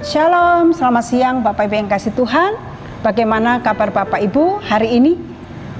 Shalom, selamat siang Bapak Ibu yang kasih Tuhan. Bagaimana kabar Bapak Ibu hari ini?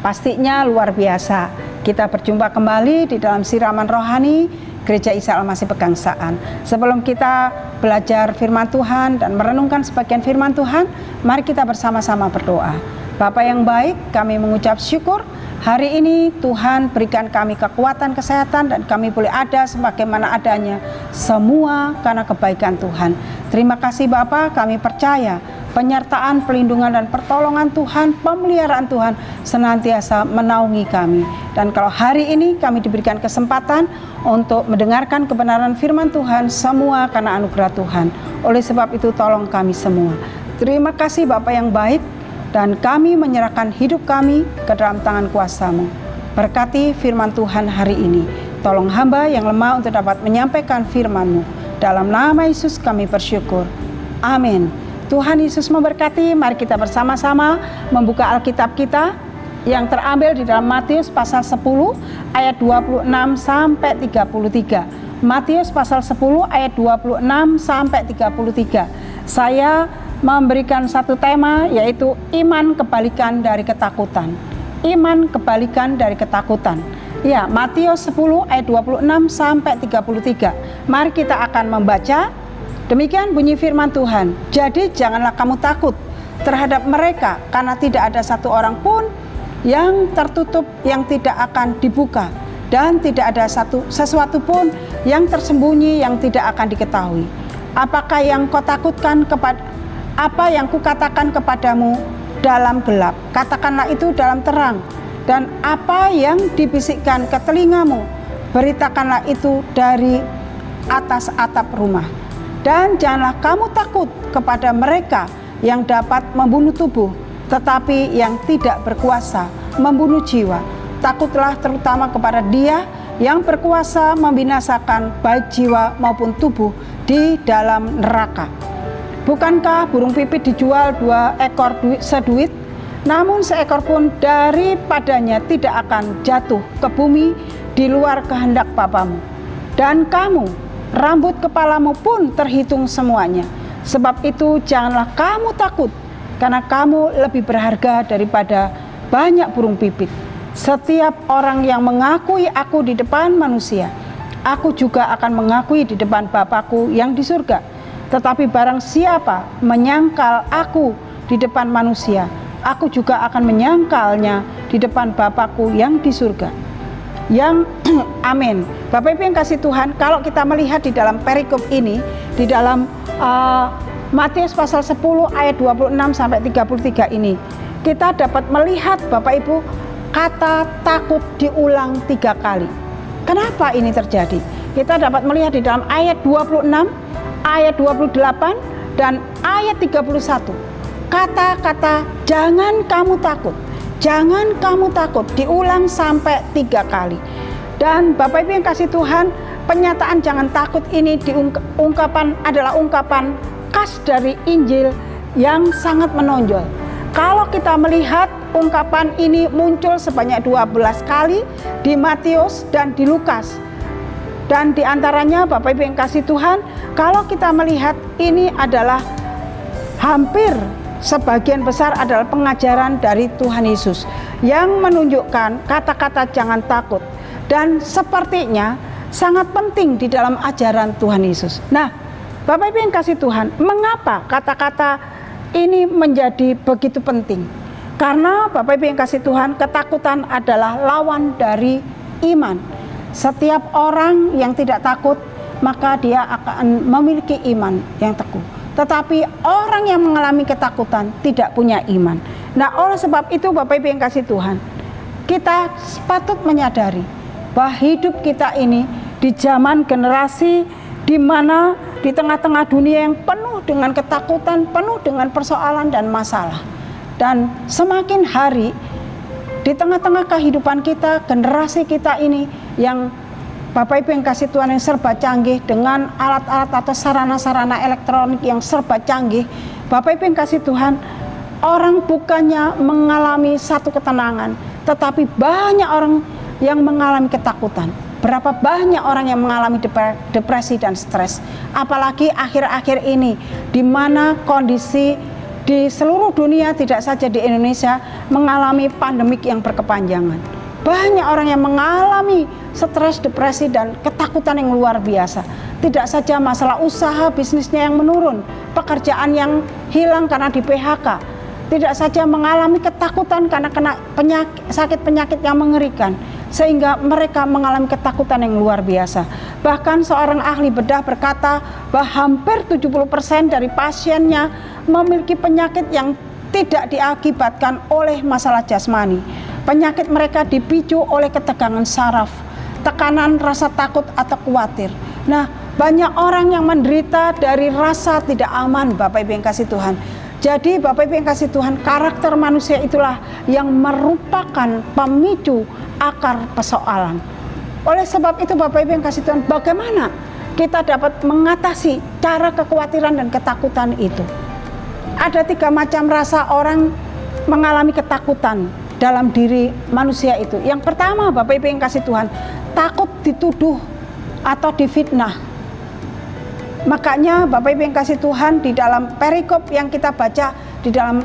Pastinya luar biasa. Kita berjumpa kembali di dalam siraman rohani Gereja Isa Al-Masih Pegangsaan. Sebelum kita belajar firman Tuhan dan merenungkan sebagian firman Tuhan, mari kita bersama-sama berdoa. Bapa yang baik, kami mengucap syukur hari ini Tuhan berikan kami kekuatan, kesehatan, dan kami boleh ada sebagaimana adanya, semua karena kebaikan Tuhan. Terima kasih Bapa, kami percaya penyertaan, pelindungan, dan pertolongan Tuhan, pemeliharaan Tuhan senantiasa menaungi kami. Dan kalau hari ini kami diberikan kesempatan untuk mendengarkan kebenaran firman Tuhan, semua karena anugerah Tuhan. Oleh sebab itu tolong kami semua. Terima kasih Bapa yang baik, dan kami menyerahkan hidup kami ke dalam tangan kuasa-Mu. Berkati firman Tuhan hari ini. Tolong hamba yang lemah untuk dapat menyampaikan firman-Mu. Dalam nama Yesus kami bersyukur. Amin. Tuhan Yesus memberkati. Mari kita bersama-sama membuka Alkitab kita yang terambil di dalam Matius pasal 10 ayat 26 sampai 33. Matius pasal 10 ayat 26 sampai 33. Saya memberikan satu tema, yaitu iman kebalikan dari ketakutan. Iman kebalikan dari ketakutan. Ya, Matius 10 ayat 26 sampai 33. Mari kita akan membaca. Demikian bunyi firman Tuhan. Jadi janganlah kamu takut terhadap mereka, karena tidak ada satu orang pun yang tertutup yang tidak akan dibuka, dan tidak ada sesuatu pun yang tersembunyi yang tidak akan diketahui. Apakah yang kau takutkan apa yang kukatakan kepadamu dalam gelap, katakanlah itu dalam terang. Dan apa yang dibisikkan ke telingamu, beritakanlah itu dari atas atap rumah. Dan janganlah kamu takut kepada mereka yang dapat membunuh tubuh, tetapi yang tidak berkuasa membunuh jiwa. Takutlah terutama kepada Dia yang berkuasa membinasakan baik jiwa maupun tubuh di dalam neraka. Bukankah burung pipit dijual 2 ekor seduit? Namun seekor pun daripadanya tidak akan jatuh ke bumi di luar kehendak Bapamu. Dan kamu, rambut kepalamu pun terhitung semuanya. Sebab itu janganlah kamu takut, karena kamu lebih berharga daripada banyak burung pipit. Setiap orang yang mengakui aku di depan manusia, aku juga akan mengakui di depan Bapa-Ku yang di surga. Tetapi barang siapa menyangkal aku di depan manusia, aku juga akan menyangkalnya di depan Bapa-Ku yang di surga. Yang amin. Bapak Ibu yang kasih Tuhan, kalau kita melihat di dalam perikop ini, di dalam Matius pasal 10 ayat 26 sampai 33 ini, kita dapat melihat Bapak Ibu, kata takut diulang 3 kali. Kenapa ini terjadi? Kita dapat melihat di dalam ayat 26, ayat 28 dan ayat 31. Kata-kata jangan kamu takut, jangan kamu takut diulang sampai 3 kali. Dan Bapak Ibu yang kasih Tuhan, penyataan jangan takut ini adalah ungkapan khas dari Injil yang sangat menonjol. Kalau kita melihat ungkapan ini muncul sebanyak 12 kali di Matius dan di Lukas. Dan di antaranya Bapak Ibu yang kasih Tuhan, kalau kita melihat ini adalah hampir sebagian besar adalah pengajaran dari Tuhan Yesus yang menunjukkan kata-kata jangan takut, dan sepertinya sangat penting di dalam ajaran Tuhan Yesus. Nah, Bapak Ibu yang kasih Tuhan, mengapa kata-kata ini menjadi begitu penting? Karena Bapak Ibu yang kasih Tuhan, ketakutan adalah lawan dari iman. Setiap orang yang tidak takut, maka dia akan memiliki iman yang teguh. Tetapi orang yang mengalami ketakutan tidak punya iman. Nah, oleh sebab itu Bapak Ibu yang kasih Tuhan, kita patut menyadari bahwa hidup kita ini di zaman generasi di mana di tengah-tengah dunia yang penuh dengan ketakutan, penuh dengan persoalan dan masalah. Dan semakin hari di tengah-tengah kehidupan kita, generasi kita ini yang Bapak Ibu yang kasih Tuhan yang serba canggih dengan alat-alat atau sarana-sarana elektronik yang serba canggih, Bapak Ibu yang kasih Tuhan, orang bukannya mengalami satu ketenangan, tetapi banyak orang yang mengalami ketakutan. Berapa banyak orang yang mengalami depresi dan stres. Apalagi akhir-akhir ini, di mana kondisi di seluruh dunia, tidak saja di Indonesia, mengalami pandemik yang berkepanjangan. Banyak orang yang mengalami stres, depresi, dan ketakutan yang luar biasa. Tidak saja masalah usaha, bisnisnya yang menurun, pekerjaan yang hilang karena di PHK. Tidak saja mengalami ketakutan karena kena sakit-penyakit yang mengerikan, sehingga mereka mengalami ketakutan yang luar biasa. Bahkan seorang ahli bedah berkata bahwa hampir 70% dari pasiennya memiliki penyakit yang tidak diakibatkan oleh masalah jasmani. Penyakit mereka dipicu oleh ketegangan saraf, tekanan rasa takut atau khawatir. Nah, banyak orang yang menderita dari rasa tidak aman, Bapak Ibu yang kasih Tuhan. Jadi Bapak Ibu yang kasih Tuhan, karakter manusia itulah yang merupakan pemicu akar persoalan. Oleh sebab itu Bapak Ibu yang kasih Tuhan, bagaimana kita dapat mengatasi cara kekhawatiran dan ketakutan itu? Ada 3 macam rasa orang mengalami ketakutan dalam diri manusia itu. Yang pertama Bapak Ibu yang kasih Tuhan, takut dituduh atau difitnah. Makanya Bapak Ibu yang kasih Tuhan, di dalam perikop yang kita baca di dalam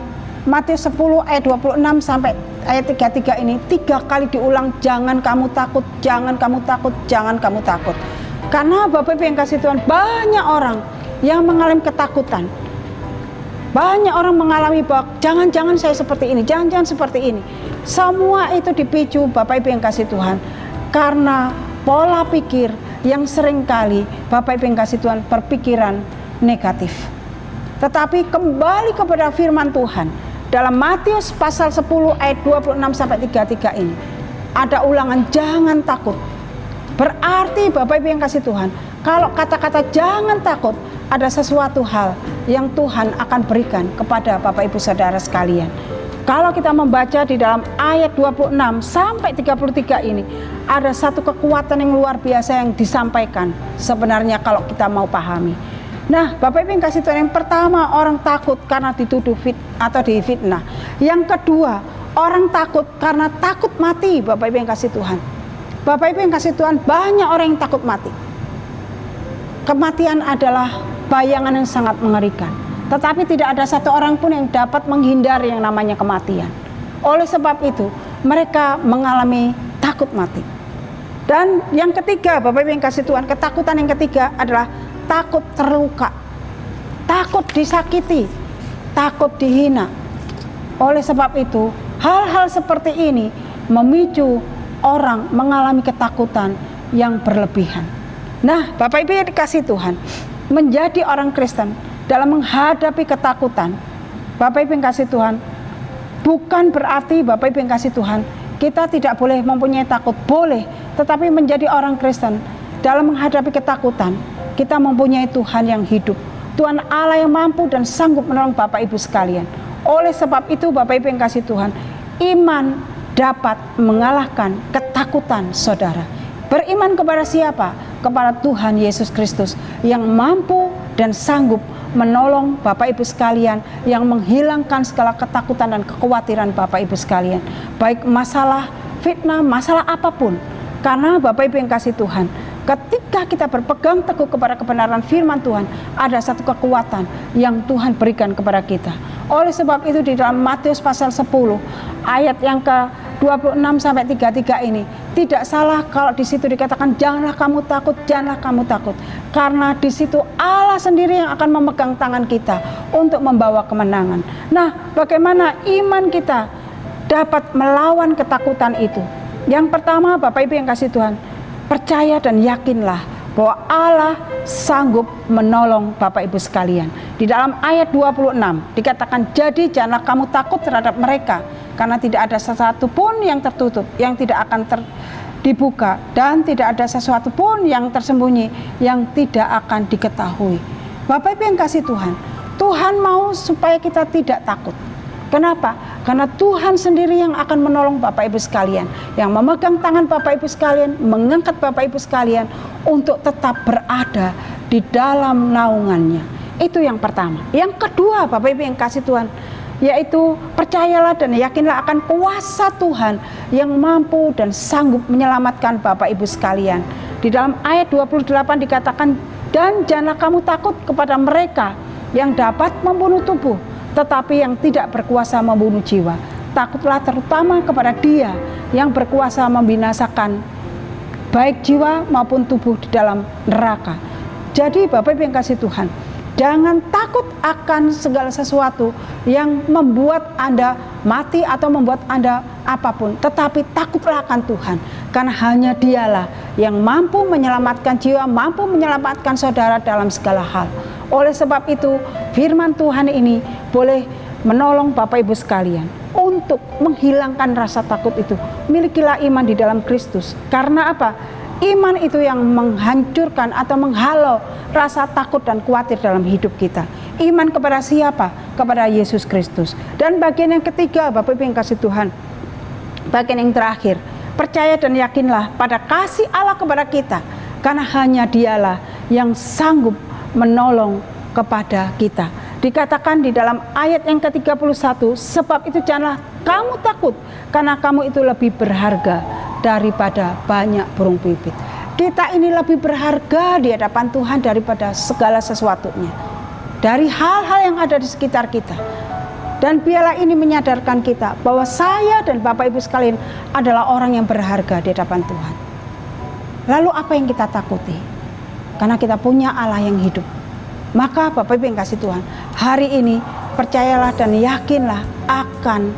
Matius 10 ayat 26 sampai ayat 33 ini 3 kali diulang, jangan kamu takut, jangan kamu takut, jangan kamu takut. Karena Bapak Ibu yang kasih Tuhan, banyak orang yang mengalami ketakutan. Banyak orang mengalami bahwa jangan-jangan saya seperti ini, jangan-jangan seperti ini. Semua itu dipicu Bapak Ibu yang kasih Tuhan karena pola pikir yang seringkali Bapak Ibu yang kasih Tuhan berpikiran negatif. Tetapi kembali kepada firman Tuhan dalam Matius pasal 10 ayat 26 sampai 33 ini ada ulangan jangan takut. Berarti Bapak Ibu yang kasih Tuhan, kalau kata-kata jangan takut, ada sesuatu hal yang Tuhan akan berikan kepada Bapak Ibu Saudara sekalian. Kalau kita membaca di dalam ayat 26 sampai 33 ini, ada satu kekuatan yang luar biasa yang disampaikan sebenarnya kalau kita mau pahami. Nah, Bapak Ibu yang kasih Tuhan, yang pertama orang takut karena dituduh atau difitnah. Yang kedua, orang takut karena takut mati, Bapak Ibu yang kasih Tuhan. Bapak Ibu yang kasih Tuhan, banyak orang yang takut mati. Kematian adalah bayangan yang sangat mengerikan. Tetapi tidak ada satu orang pun yang dapat menghindari yang namanya kematian. Oleh sebab itu, mereka mengalami takut mati. Dan yang ketiga, Bapak Ibu yang kasih Tuhan, ketakutan yang ketiga adalah takut terluka, takut disakiti, takut dihina. Oleh sebab itu, hal-hal seperti ini memicu orang mengalami ketakutan yang berlebihan. Nah, Bapak Ibu yang dikasih Tuhan, menjadi orang Kristen dalam menghadapi ketakutan, Bapak Ibu yang kasih Tuhan, bukan berarti Bapak Ibu yang kasih Tuhan, kita tidak boleh mempunyai takut, boleh. Tetapi menjadi orang Kristen dalam menghadapi ketakutan, kita mempunyai Tuhan yang hidup, Tuhan Allah yang mampu dan sanggup menolong Bapak Ibu sekalian. Oleh sebab itu Bapak Ibu yang kasih Tuhan, iman dapat mengalahkan ketakutan saudara. Beriman kepada siapa? Kepada Tuhan Yesus Kristus yang mampu dan sanggup menolong Bapak Ibu sekalian, yang menghilangkan segala ketakutan dan kekhawatiran Bapak Ibu sekalian, baik masalah fitnah, masalah apapun. Karena Bapak Ibu yang kasih Tuhan, ketika kita berpegang teguh kepada kebenaran firman Tuhan, ada satu kekuatan yang Tuhan berikan kepada kita. Oleh sebab itu di dalam Matius pasal 10 ayat yang ke-26 sampai 33 ini, tidak salah kalau di situ dikatakan janganlah kamu takut, janganlah kamu takut. Karena di situ Allah sendiri yang akan memegang tangan kita untuk membawa kemenangan. Nah, bagaimana iman kita dapat melawan ketakutan itu? Yang pertama, Bapak Ibu yang kasih Tuhan, percaya dan yakinlah bahwa Allah sanggup menolong Bapak Ibu sekalian. Di dalam ayat 26 dikatakan, jadi janganlah kamu takut terhadap mereka, karena tidak ada sesuatu pun yang tertutup yang tidak akan dibuka, dan tidak ada sesuatu pun yang tersembunyi yang tidak akan diketahui. Bapak Ibu yang kasih Tuhan, Tuhan mau supaya kita tidak takut. Kenapa? Karena Tuhan sendiri yang akan menolong Bapak Ibu sekalian, yang memegang tangan Bapak Ibu sekalian, mengangkat Bapak Ibu sekalian untuk tetap berada di dalam naungannya. Itu yang pertama. Yang kedua, Bapak Ibu yang kasih Tuhan, yaitu percayalah dan yakinlah akan kuasa Tuhan yang mampu dan sanggup menyelamatkan Bapak Ibu sekalian. Di dalam ayat 28 dikatakan, dan janganlah kamu takut kepada mereka yang dapat membunuh tubuh, tetapi yang tidak berkuasa membunuh jiwa. Takutlah terutama kepada Dia yang berkuasa membinasakan baik jiwa maupun tubuh di dalam neraka. Jadi Bapak Ibu yang kasih Tuhan, jangan takut akan segala sesuatu yang membuat Anda mati atau membuat Anda apapun, tetapi takutlah akan Tuhan, karena hanya Dialah yang mampu menyelamatkan jiwa, mampu menyelamatkan saudara dalam segala hal. Oleh sebab itu, firman Tuhan ini boleh menolong Bapak Ibu sekalian untuk menghilangkan rasa takut itu. Milikilah iman di dalam Kristus. Karena apa? Iman itu yang menghancurkan atau menghalau rasa takut dan khawatir dalam hidup kita. Iman kepada siapa? Kepada Yesus Kristus. Dan bagian yang ketiga, Bapak Ibu yang kasih Tuhan, bagian yang terakhir, percaya dan yakinlah pada kasih Allah kepada kita, karena hanya Dialah yang sanggup menolong kepada kita. Dikatakan di dalam ayat yang ke-31, sebab itu janganlah kamu takut, karena kamu itu lebih berharga daripada banyak burung pipit. Kita ini lebih berharga di hadapan Tuhan daripada segala sesuatunya, dari hal-hal yang ada di sekitar kita. Dan biarlah ini menyadarkan kita bahwa saya dan Bapak Ibu sekalian adalah orang yang berharga di hadapan Tuhan. Lalu apa yang kita takuti? Karena kita punya Allah yang hidup. Maka Bapak Ibu yang kasih Tuhan, hari ini percayalah dan yakinlah akan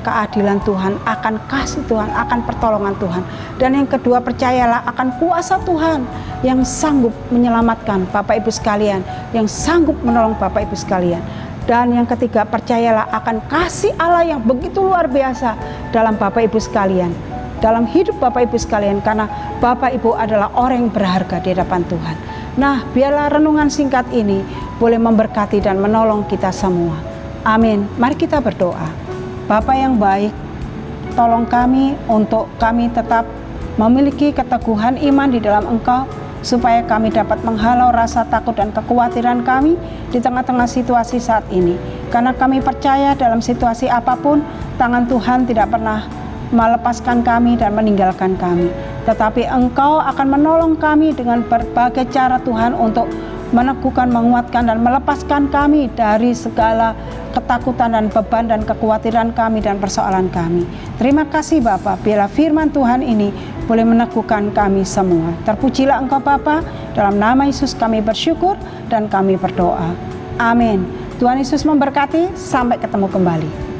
keadilan Tuhan, akan kasih Tuhan, akan pertolongan Tuhan. Dan yang kedua, percayalah akan kuasa Tuhan yang sanggup menyelamatkan Bapak Ibu sekalian, yang sanggup menolong Bapak Ibu sekalian. Dan yang ketiga, percayalah akan kasih Allah yang begitu luar biasa dalam Bapak Ibu sekalian, dalam hidup Bapak Ibu sekalian, karena Bapak Ibu adalah orang yang berharga di hadapan Tuhan. Nah, biarlah renungan singkat ini boleh memberkati dan menolong kita semua. Amin. Mari kita berdoa. Bapa yang baik, tolong kami untuk kami tetap memiliki keteguhan iman di dalam Engkau, supaya kami dapat menghalau rasa takut dan kekhawatiran kami di tengah-tengah situasi saat ini. Karena kami percaya dalam situasi apapun, tangan Tuhan tidak pernah melepaskan kami dan meninggalkan kami. Tetapi Engkau akan menolong kami dengan berbagai cara Tuhan untuk meneguhkan, menguatkan, dan melepaskan kami dari segala ketakutan dan beban dan kekhawatiran kami dan persoalan kami. Terima kasih Bapa, biarlah firman Tuhan ini boleh meneguhkan kami semua. Terpujilah Engkau Bapa, dalam nama Yesus kami bersyukur dan kami berdoa. Amin. Tuhan Yesus memberkati, sampai ketemu kembali.